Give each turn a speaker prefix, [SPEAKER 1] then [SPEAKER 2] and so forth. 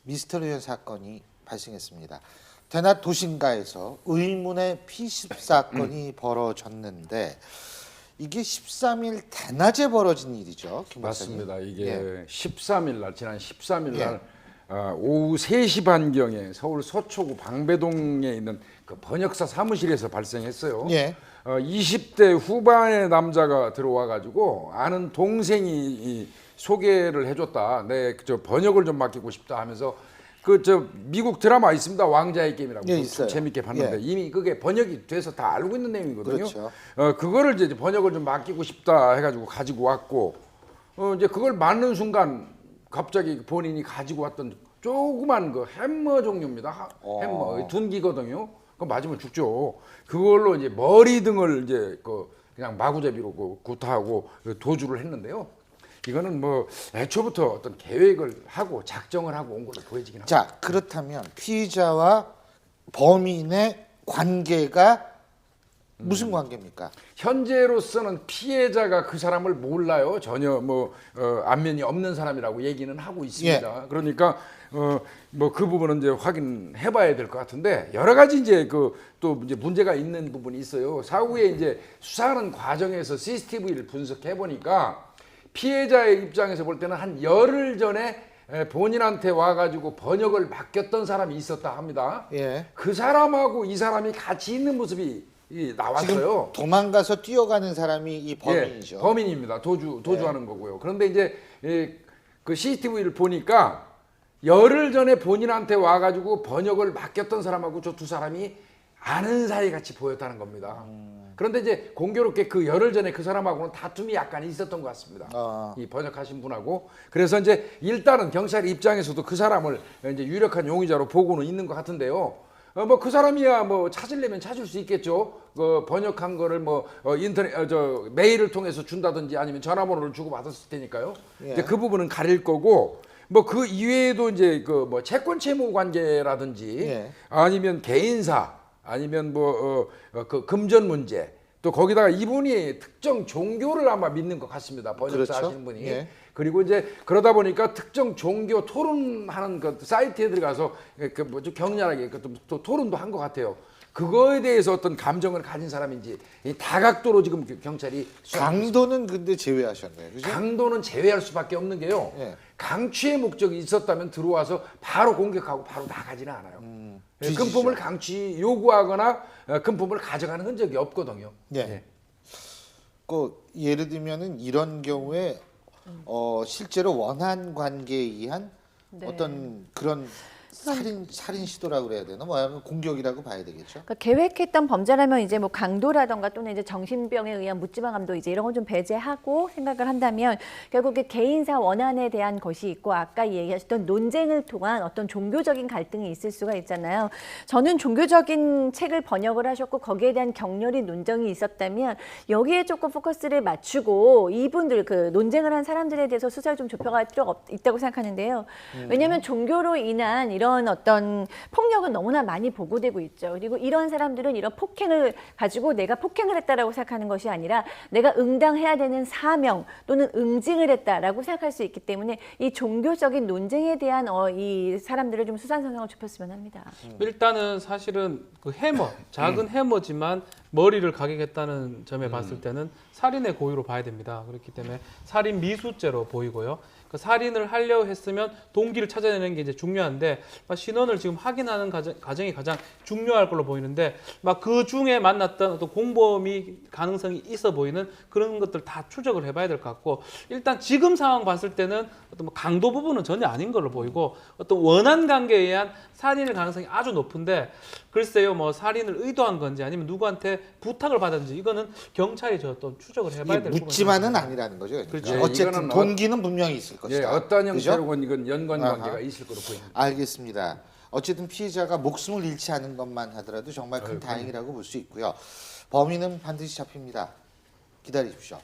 [SPEAKER 1] 미스터리한 사건이 발생했습니다. 대낮 도심가에서 의문의 피습 사건이 벌어졌는데 이게 13일 대낮에 벌어진 일이죠, 김 박사님.
[SPEAKER 2] 맞습니다. 이게
[SPEAKER 1] 예.
[SPEAKER 2] 13일 날 지난 13일 날
[SPEAKER 1] 예.
[SPEAKER 2] 오후 3시 반경에 서울 서초구 방배동에 있는 그 번역사 사무실에서 발생했어요.
[SPEAKER 1] 예.
[SPEAKER 2] 20대 후반의 남자가 들어와 가지고 아는 동생이 소개를 해줬다. 저 번역을 좀 맡기고 싶다 하면서 미국 드라마 있습니다. 왕자의 게임이라고.
[SPEAKER 1] 예,
[SPEAKER 2] 좀
[SPEAKER 1] 있어요.
[SPEAKER 2] 재밌게 봤는데
[SPEAKER 1] 예.
[SPEAKER 2] 이미 그게 번역이 돼서 다 알고 있는 내용이거든요.
[SPEAKER 1] 그렇죠.
[SPEAKER 2] 그거를 이제 번역을 좀 맡기고 싶다 해가지고 가지고 왔고 이제 그걸 맞는 순간 갑자기 본인이 가지고 왔던 조그만 그 해머 종류입니다. 해머 둔기거든요. 그거 맞으면 죽죠. 그걸로 이제 머리 등을 이제 그냥 마구잡이로 구타하고 도주를 했는데요. 이거는 뭐 애초부터 어떤 계획을 하고 작정을 하고 온 걸로 보여지긴 합니다.
[SPEAKER 1] 자, 그렇다면 피의자와 범인의 관계가 무슨 관계입니까?
[SPEAKER 2] 현재로서는 피해자가 그 사람을 몰라요. 전혀 안면이 없는 사람이라고 얘기는 하고 있습니다. 그러니까 뭐 그 부분은 이제 확인해봐야 될 것 같은데 여러 가지 이제 또 이제 문제가 있는 부분이 있어요. 사후에 이제 수사하는 과정에서 CCTV를 분석해 보니까 피해자의 입장에서 볼 때는 한 열흘 전에 본인한테 와가지고 번역을 맡겼던 사람이 있었다 합니다.
[SPEAKER 1] 예.
[SPEAKER 2] 그 사람하고 이 사람이 같이 있는 모습이 나왔어요.
[SPEAKER 1] 지금 도망가서 뛰어가는 사람이 이 범인이죠.
[SPEAKER 2] 예, 범인입니다. 도주하는 거고요. 그런데 이제 그 CCTV를 보니까 열흘 전에 본인한테 와가지고 번역을 맡겼던 사람하고 저 두 사람이 아는 사이 같이 보였다는 겁니다. 그런데 이제 공교롭게 그 열흘 전에 그 사람하고는 다툼이 약간 있었던 것 같습니다. 이 번역하신 분하고. 그래서 이제 일단은 경찰 입장에서도 그 사람을 이제 유력한 용의자로 보고는 있는 것 같은데요. 뭐 그 사람이야 뭐 찾으려면 찾을 수 있겠죠. 번역한 거를 인터넷 메일을 통해서 준다든지 아니면 전화번호를 주고 받았을 테니까요.
[SPEAKER 1] 예.
[SPEAKER 2] 이제 그 부분은 가릴 거고 뭐 그 이외에도 이제 채권 채무 관계라든지
[SPEAKER 1] 예.
[SPEAKER 2] 아니면 개인사 아니면 그 금전 문제 또 거기다가 이분이 특정 종교를 아마 믿는 것 같습니다. 번역사
[SPEAKER 1] 그렇죠.
[SPEAKER 2] 하시는 분이.
[SPEAKER 1] 예.
[SPEAKER 2] 그리고 이제 그러다 보니까 특정 종교 토론하는 그 사이트에 들어가서 좀 격렬하게 또 토론도 한 것 같아요. 그거에 대해서 어떤 감정을 가진 사람인지 이 다각도로 지금 경찰이
[SPEAKER 1] 강도는 근데 제외하셨네요. 그죠?
[SPEAKER 2] 강도는 제외할 수밖에 없는 게요.
[SPEAKER 1] 예.
[SPEAKER 2] 강취의 목적이 있었다면 들어와서 바로 공격하고 바로 나가지는 않아요.
[SPEAKER 1] 뒤지죠.
[SPEAKER 2] 금품을 강취 요구하거나 금품을 가져가는 흔적이 없거든요.
[SPEAKER 1] 예. 예를 들면은 이런 경우에 실제로 원한 관계에 의한
[SPEAKER 3] 네.
[SPEAKER 1] 어떤 그런 살인 시도라고 그래야 되나? 뭐냐면 공격이라고 봐야 되겠죠.
[SPEAKER 3] 그러니까 계획했던 범죄라면 이제 뭐 강도라던가 또는 이제 정신병에 의한 묻지마 감도 이제 이런 건 좀 배제하고 생각을 한다면 결국에 개인사 원한에 대한 것이 있고 아까 얘기하셨던 논쟁을 통한 어떤 종교적인 갈등이 있을 수가 있잖아요. 저는 종교적인 책을 번역을 하셨고 거기에 대한 격렬히 논쟁이 있었다면 여기에 조금 포커스를 맞추고 이분들 그 논쟁을 한 사람들에 대해서 수사를 좀 좁혀갈 필요가 있다고 생각하는데요. 왜냐하면 종교로 인한 이런 어떤 폭력은 너무나 많이 보고되고 있죠. 그리고 이런 사람들은 이런 폭행을 가지고 내가 폭행을 했다라고 생각하는 것이 아니라 내가 응당해야 되는 사명 또는 응징을 했다라고 생각할 수 있기 때문에 이 종교적인 논쟁에 대한 이 사람들을 좀 수사선상을 좁혔으면 합니다.
[SPEAKER 4] 일단은 사실은 그 해머, 작은 해머지만 머리를 가격했다는 점에 봤을 때는 살인의 고의로 봐야 됩니다. 그렇기 때문에 살인 미수죄로 보이고요. 그 살인을 하려 했으면 동기를 찾아내는 게 이제 중요한데 신원을 지금 확인하는 과정이 가장 중요할 걸로 보이는데 그 중에 만났던 어떤 공범이 가능성이 있어 보이는 그런 것들 다 추적을 해봐야 될 것 같고 일단 지금 상황 봤을 때는 어떤 강도 부분은 전혀 아닌 걸로 보이고 어떤 원한 관계에 의한 살인의 가능성이 아주 높은데 글쎄요 뭐 살인을 의도한 건지 아니면 누구한테 부탁을 받았는지 이거는 경찰이 또 추적을 해봐야 될 부분이
[SPEAKER 1] 묻지만은 아니라는 거죠. 그러니까.
[SPEAKER 2] 그렇죠.
[SPEAKER 1] 어쨌든
[SPEAKER 2] 이거는
[SPEAKER 1] 동기는 분명히 있을 것이다.
[SPEAKER 2] 예, 어떤
[SPEAKER 1] 그죠?
[SPEAKER 2] 형태로건 이건 연관 관계가
[SPEAKER 1] 아하.
[SPEAKER 2] 있을 거로 보입니다.
[SPEAKER 1] 알겠습니다. 어쨌든 피해자가 목숨을 잃지 않은 것만 하더라도 정말 큰
[SPEAKER 2] 아유,
[SPEAKER 1] 다행이라고 볼 수 있고요. 범인은 반드시 잡힙니다. 기다리십시오.